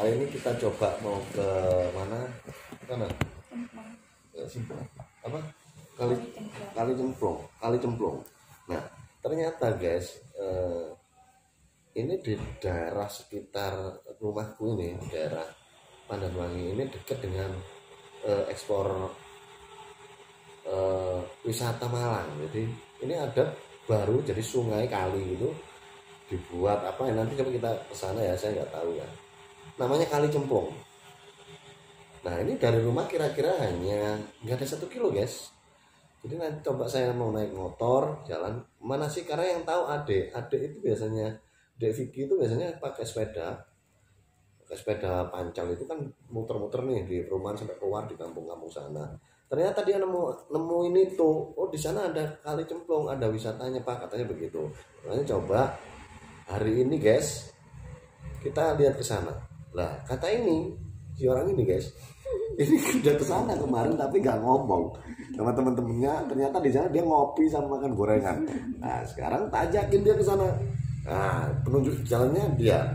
Hari ini kita coba mau ke mana? Mana? Apa? Kali Cemplung. Nah, ternyata guys, ini di daerah sekitar rumahku ini, daerah Pandanwangi ini dekat dengan ekspor wisata Malang. Jadi ini ada baru jadi sungai kali gitu dibuat apa ya, nanti coba kita ke sana ya, saya nggak tahu ya. Namanya Kali Cemplung. Nah ini dari rumah kira-kira hanya nggak ada 1 kilo guys. Jadi nanti coba saya mau naik motor jalan mana sih, karena yang tahu Ade itu biasanya, Dek Vicky itu biasanya pakai sepeda pancal itu kan muter-muter nih di perumahan sampai keluar di kampung-kampung sana. Ternyata dia nemu ini tuh, oh di sana ada Kali Cemplung, ada wisatanya Pak, katanya begitu. Makanya coba hari ini guys kita lihat ke sana. Lah kata ini si orang ini guys, ini udah ke sana kemarin tapi nggak ngomong sama temen-temennya. Ternyata di sana dia ngopi sama makan gorengan. Nah sekarang tak ajakin dia ke sana. Nah penunjuk jalannya dia.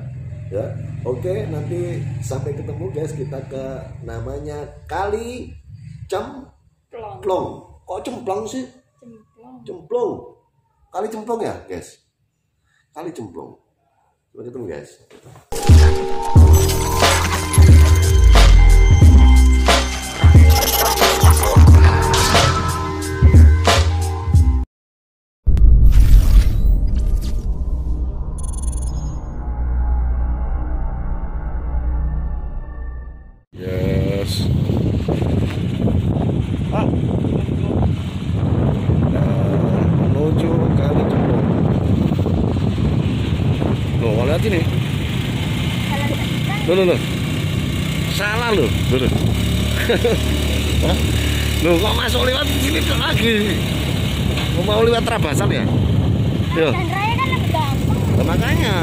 Ya, oke, nanti sampai ketemu guys, kita ke namanya Kali Cemplung. Kok cemplung sih? Cemplung. Kali Cemplung ya guys. Kali Cemplung. Sampai ketemu guys. Yes. Menuju Kali Cemplung. Loh, lihat ini. Loh. Salah loh. Loh, kok masuk lewat sini lagi? Mau lewat Trabasan ya? Yo. Raya kan lebih gampang. Nah, makanya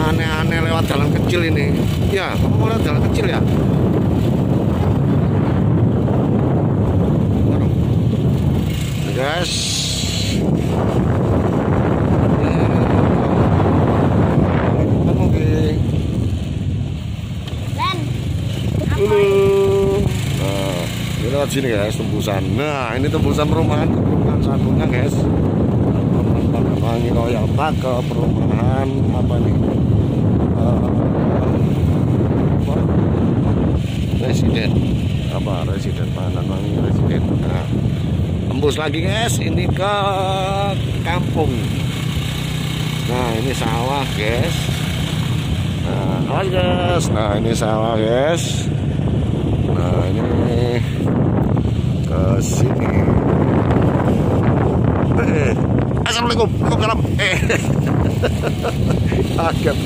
aneh-aneh lewat jalan kecil ini. Ya, kamu mau lewat jalan kecil ya? Guys, ini lewat sini guys, tembusan. Nah, ini tembusan perumahan satunya guys. Pandanwangi Royal Park ke perumahan apa nih? Residen Pandanwangi Residen. Nah, tembus lagi guys, ini ke kampung. Nah ini sawah guys. Nah ini sawah guys. Nah ini ke sini. Assalamualaikum. Waalaikumsalam. Kaget.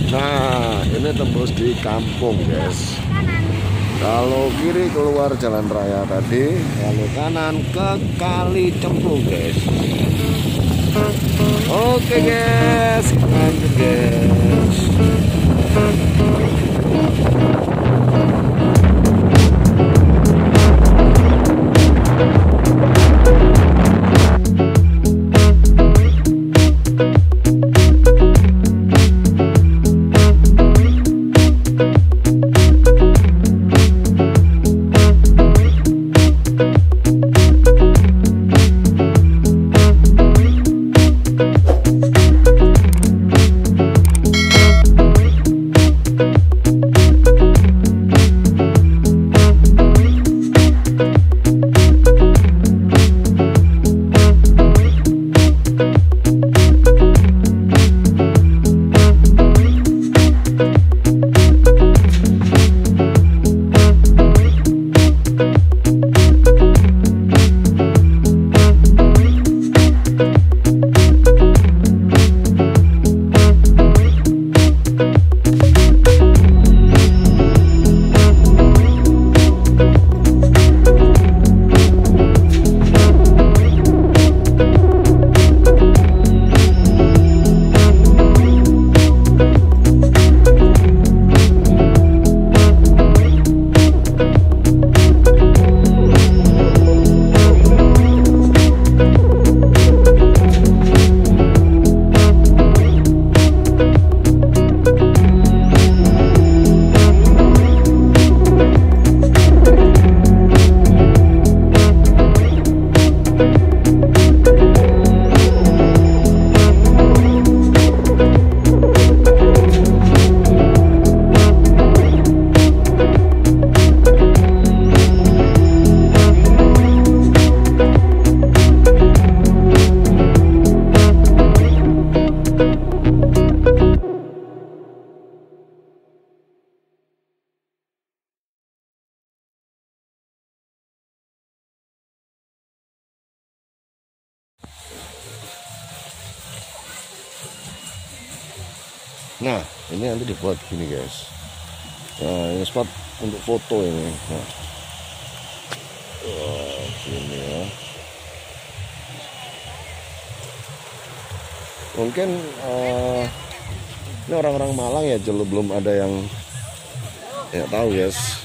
Nah ini tembus di kampung guys. Kalau kiri keluar jalan raya tadi, kalau kanan ke Kali Cemplung guys. Oke guys, lanjut guys. Nah, ini nanti dibuat gini guys. Nah, ini spot untuk foto ini. Nah, gini ya. Mungkin ini orang-orang Malang ya, belum ada yang ya tahu guys.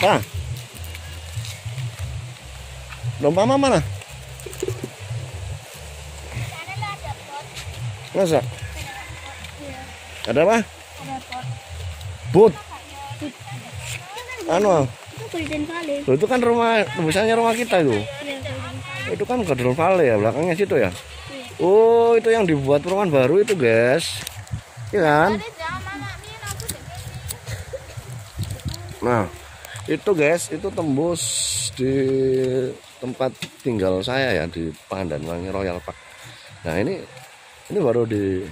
Apa? Domba mama mana? Masa? Ada apa? Bot. Anu. Itu kan rumah, tembusannya rumah kita itu. Itu kan Golden Valley ya, belakangnya situ ya. Oh, itu yang dibuat perumahan baru itu, guys. Iya kan? Nah, itu guys, itu tembus di tempat tinggal saya ya, di Pandanwangi Royal Park. Nah, ini baru di.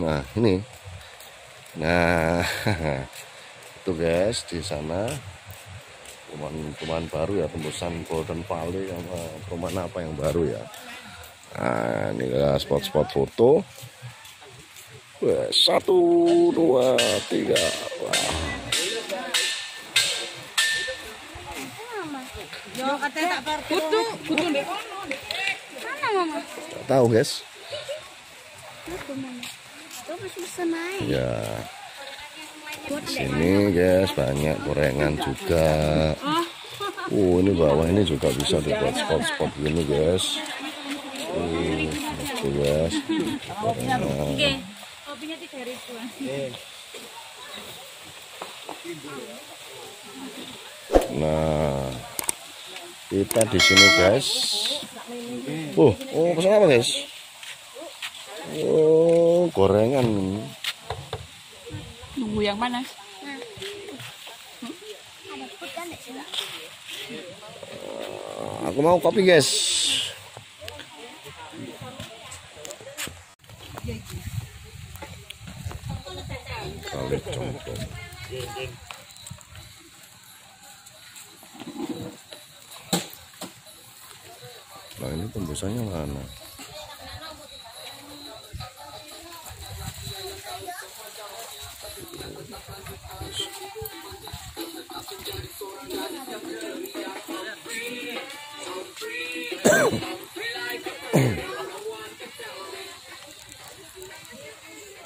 Nah, ini. Nah, itu guys, di sana perumahan baru ya, tembusan Golden Valley yang perumahan apa yang baru ya. Nah, ini spot-spot foto. Wah, 1, 2, 3. Wah. Nggak tahu guys. Ya. Sini guys banyak gorengan juga. Ini bawah ini juga bisa dibuat spot-spot gini guys. Itu guys. Gorengan. Nah, kita di sini guys. Pesan apa guys? Gorengan. Nunggu yang panas. Aku mau kopi guys. Kali congkong. Nah, ini tembusannya mana?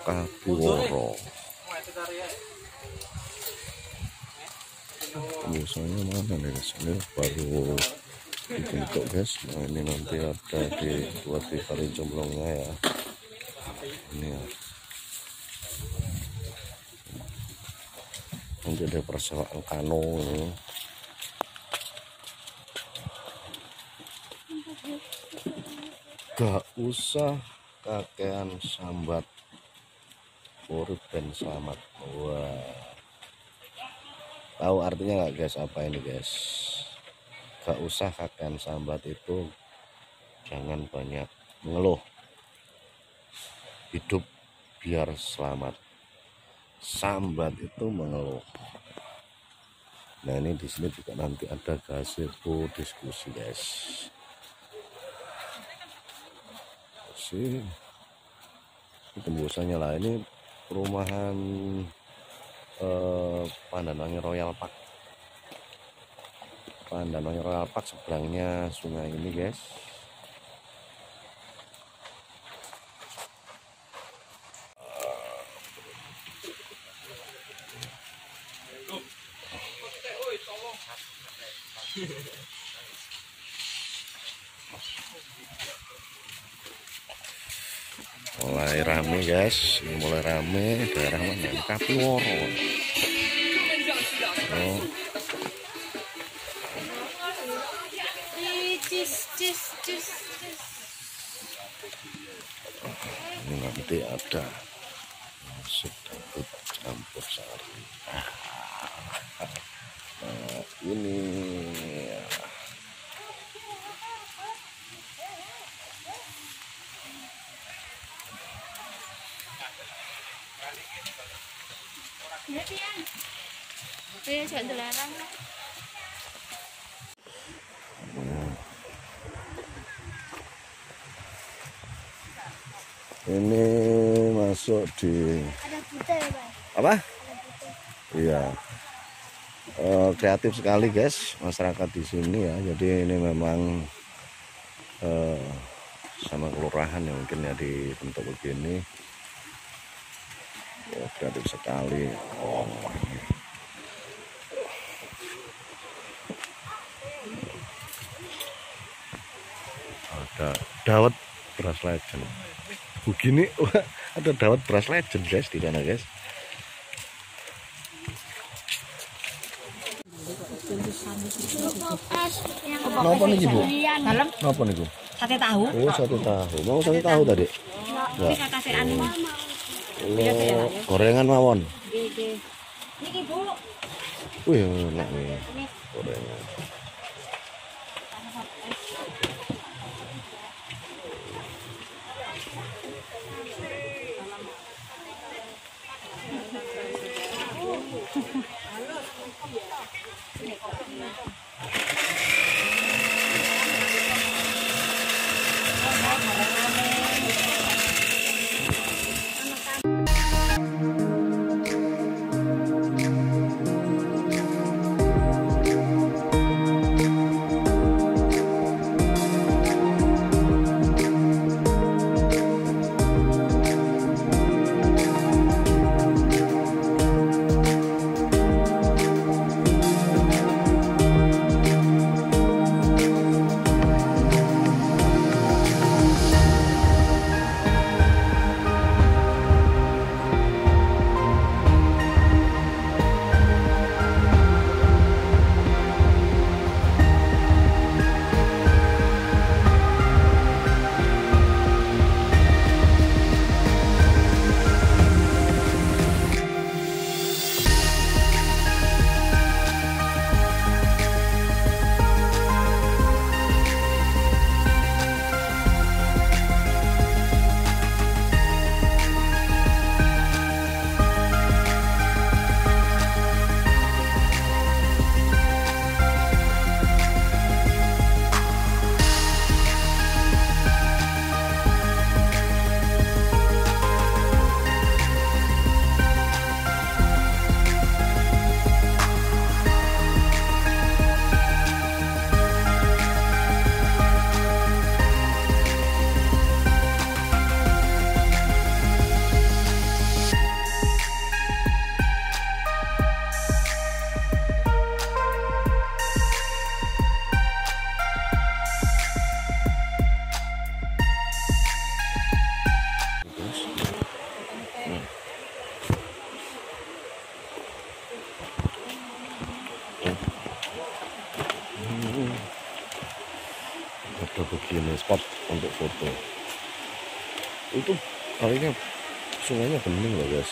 Kapiworo. Tembusannya mana nih guys? Ini baru dibentuk guys. Nah, ini nanti ada dibuat di kali jomblongnya ya. Ini ya. Nanti ada persewaan kano ini. Gak usah kakean sambat, urip dan selamat. Wah, tahu artinya nggak guys apa ini guys? Gak usah kakean sambat itu jangan banyak mengeluh, hidup biar selamat. Sambat itu mengeluh. Nah, ini di sini juga nanti ada gazebo diskusi guys. Sih tembusannya lah, ini perumahan Pandanwangi Royal Park. Pandanwangi Royal Park seberangnya sungai ini guys. Mulai rame guys, ini mulai rame. Daerah mana? Kapiworo. Ini nanti ada musik dangdut campur sari. Nah, ini Iya, Pian. Iya, sudah dilarang. Ini masuk di Ada buta ya, Pak? apa? Iya. Kreatif sekali guys masyarakat di sini ya. Jadi ini memang sama kelurahan yang mungkin ya dibentuk begini. Ya, kreatif sekali. Oh. Ada dawet beras legend. Begini ada dawet beras legend guys di sana guys. Napa niki Bu? Dalam Napa niku? sate tahu. Oh, sate tahu. Mau sate tahu tadi? Ini kakak anu. Oh, gorengan mawon. Niki, Bu. Wih, enak nih. Gorengan. Ada begini spot untuk foto. Itu kalinya sungainya bening loh guys.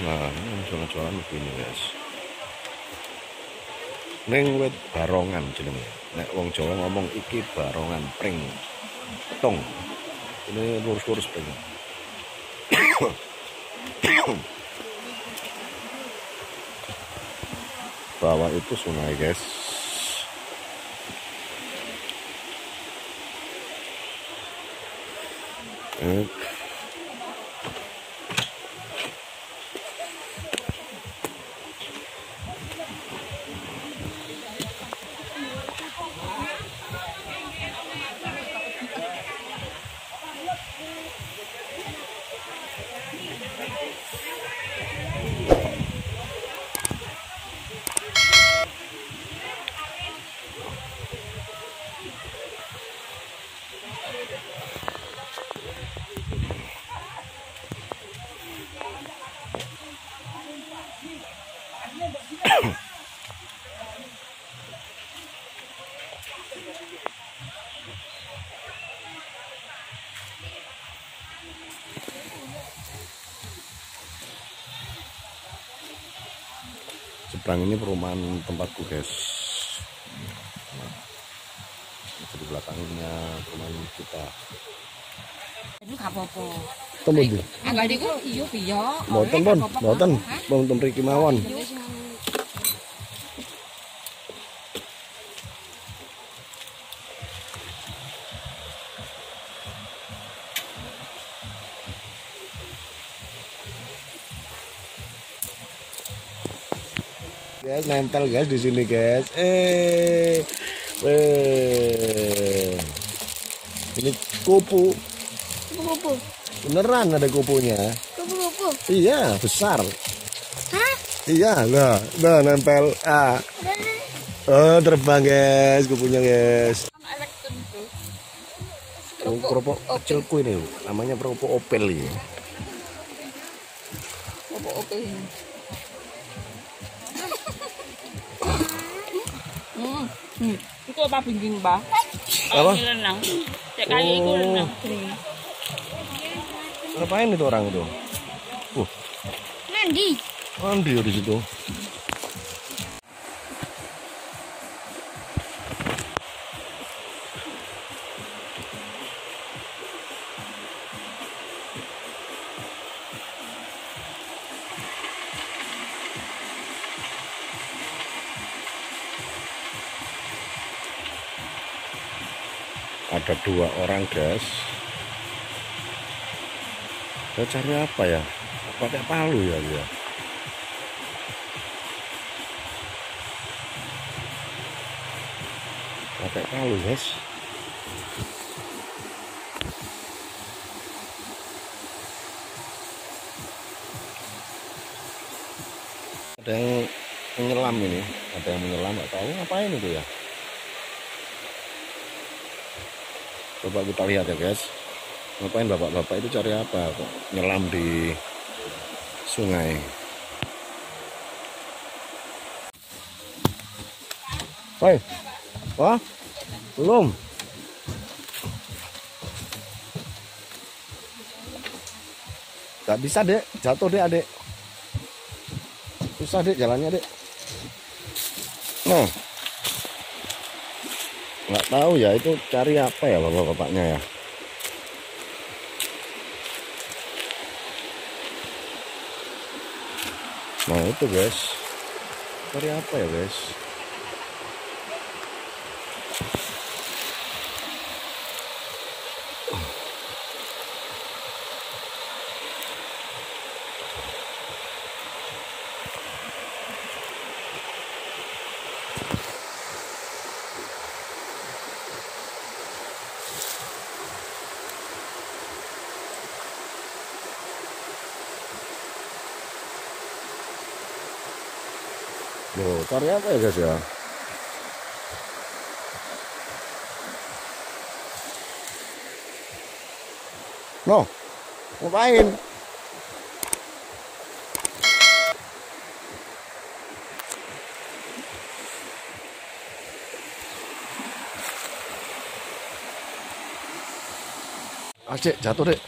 Nah ini jualan-jualan begini guys. Neng wit barongan jenenge. Nek wong Jawa ngomong iki barongan pring tong. Ini lurus-lurus pring. Bawah itu sungai guys. Seberang ini perumahan tempatku guys. Nah, di belakangnya perumahan kita. Ini gak apa-apa. Temu ndi? Agak diku iya piye. Mboten pun, mboten. Mboten mriki mawon. Guys, nempel guys di sini guys. Ini kupu. Kupu-kupu. Beneran ada kupunya. Kupu-kupu. Iya, besar. Hah? Iya, nah nempel. Oh, terbang guys, kupunya guys. Keropok kecilku ini, namanya keropok opel ini. Keropok opel ini. Itu apa bingung, Mbak? Apa? Renang. Cek kali itu renang. Ngapain itu orang itu? Mandi. Mandi di situ. Ada 2 orang guys. Saya cari apa ya? Pakai palu ya dia. Pakai palu guys. Ada yang menyelam ini. Ada yang menyelam, nggak tahu ngapain itu ya. Coba kita lihat ya guys. Ngapain bapak-bapak itu cari apa kok nyelam di sungai. Woi. Wah? Belum. Gak bisa dek, jatuh dek adek. Susah dek jalannya dek. Nah. Nggak tahu ya itu cari apa ya bapak-bapaknya ya. Nah itu guys, cari apa ya guys. Loh, cari apa ya guys ya? No, ngapain? Asik, jatuh dek.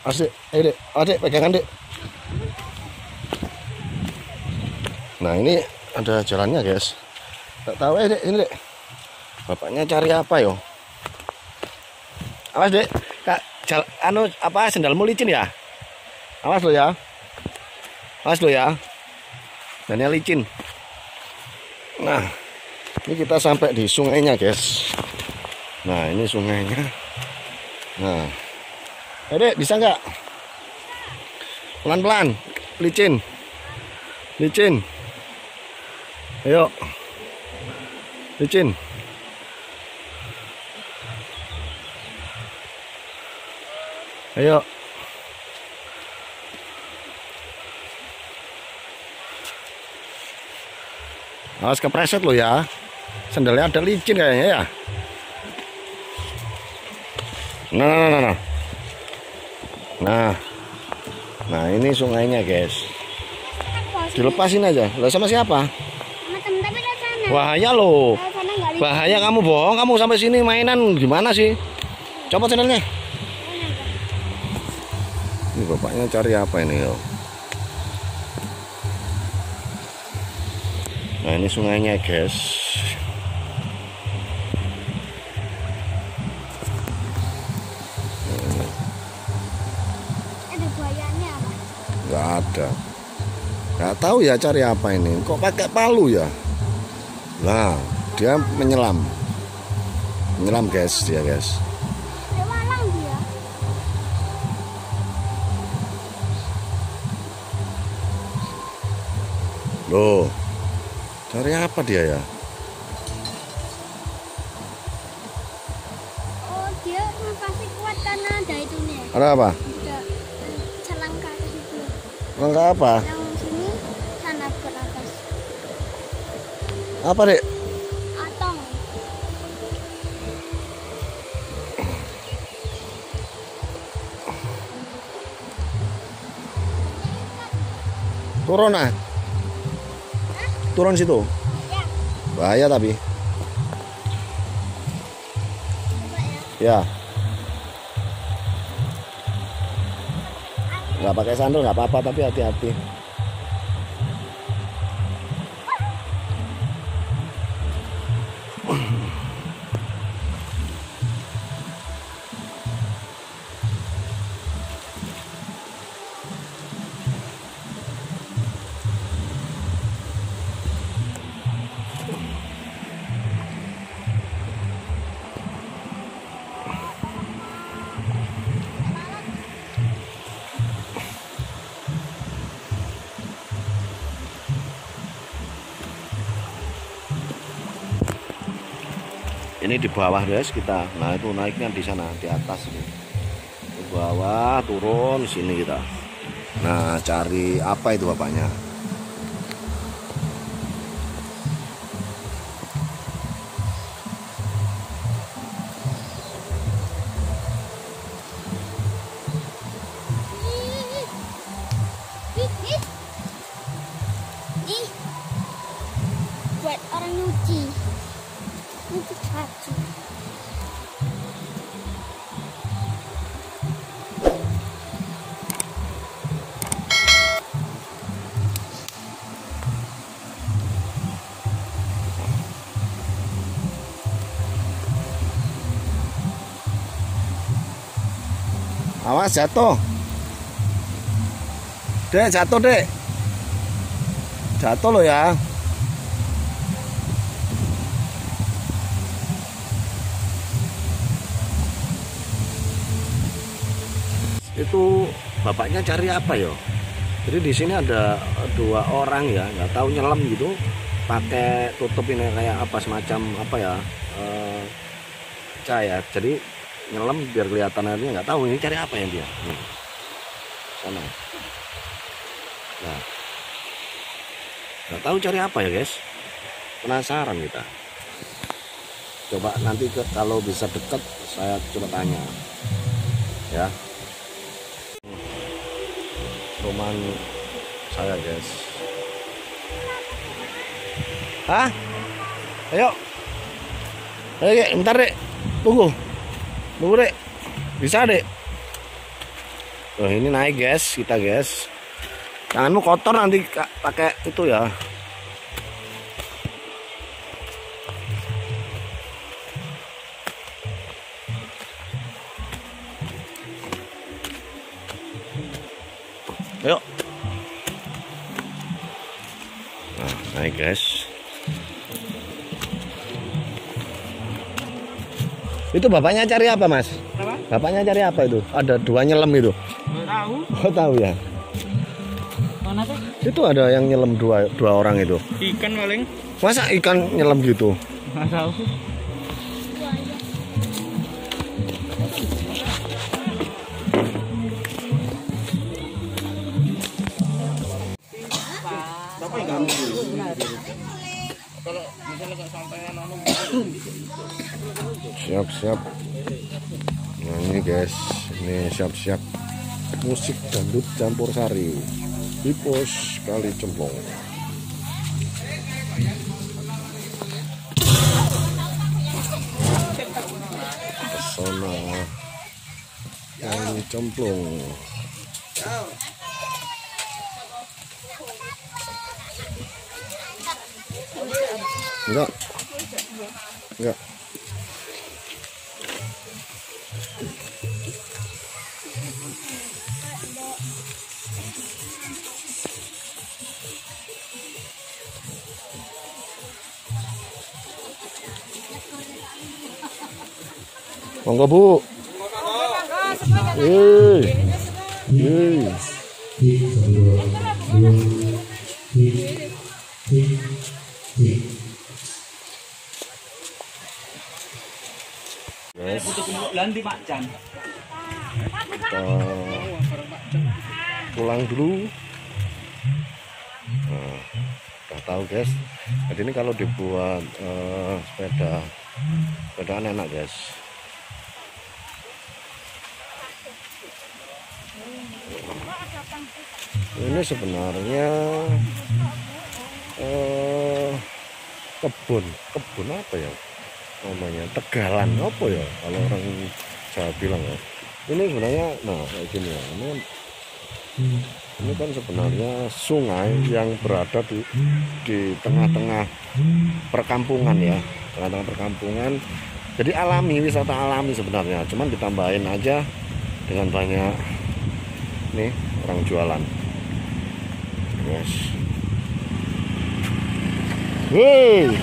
Asik, ayo dek, adek pegangan dek. Nah ini ada jalannya guys. Tak tahu dek, ini dek. Bapaknya cari apa yo? Awas dek, kak, apa sendalmu licin ya? Awas lo ya, awas lo ya. Dan yang licin. Nah, ini kita sampai di sungainya guys. Nah ini sungainya. Nah, dek bisa nggak? Pelan-pelan, licin, licin. Ayo, licin. Ayo. Awas kepreset lo ya. Sendalnya ada licin kayaknya ya. Nah ini sungainya guys. Dilepasin aja. Lo sama siapa? Bahaya lo. Bahaya kamu bohong. Kamu sampai sini mainan gimana sih? Coba sendalnya. Ini bapaknya cari apa ini yo? Nah ini sungainya guys. Nggak ada. Nggak tahu ya cari apa ini. Kok pakai palu ya? Nah, dia menyelam. Menyelam guys, dia guys. Ada walang dia. Loh, cari apa dia ya? Oh, dia pasti kuat karena ada itu nih. Ada apa? Ada celang ke atas itu. Enggak apa? Yang sini sana ke atas. Apa, Dek? Atong. Turun ah. Turun situ. Ya, Bahaya tapi. coba ya. Ya. Nggak pakai sandal nggak apa-apa tapi hati-hati. Ini di bawah guys kita. Nah itu naiknya di sana di atas ini. Ke bawah turun sini kita. Nah cari apa itu bapaknya? Ih, buat orang nyuci. Nyuci baju. Awas jatuh. Dek jatuh dek. Jatuh lo ya. Itu bapaknya cari apa ya? Jadi di sini ada 2 orang ya, nggak tahu nyelam gitu, pakai tutup ini kayak apa semacam apa ya, cahaya. Jadi nyelam biar kelihatan airnya, nggak tahu ini cari apa yang dia. Nih. Sana. Nah, nggak tahu cari apa ya guys. Penasaran kita. Coba nanti kalau bisa dekat saya coba tanya. Ya. Rumah saya guys. Hah? Ayo. Ayo Dek, bentar Dek. Tunggu Dek. Bisa Dek. Oh ini naik guys, kita guys. Tanganmu kotor nanti pakai itu ya. Ayo. Nah, naik guys. Itu bapaknya cari apa mas? Apa? Bapaknya cari apa itu? Ada 2 nyelam itu. Nggak tahu. Oh tahu ya. Mana tuh? Itu ada yang nyelam dua orang itu. Ikan paling. Masa ikan nyelam gitu? Nggak tahu. Kalau misalnya nggak sampai Siap-siap. Nah ini guys, ini siap-siap musik dangdut campur sari di pos Kali Cemplung. Pesona Kali Cemplung. Enggak. Enggak. Monggo Bu. Yes. Kita pulang dulu. Nah, udah tahu guys. Jadi ini kalau dibuat sepedaan enak guys. Ini sebenarnya kebun apa ya namanya, tegalan apa ya kalau orang Jawa bilang ya. Ini sebenarnya nah kayak gini ya, ini kan sebenarnya sungai yang berada di tengah-tengah perkampungan ya, tengah-tengah perkampungan. Jadi alami, wisata alami sebenarnya, cuman ditambahin aja dengan banyak nih orang jualan. Yes. Hey.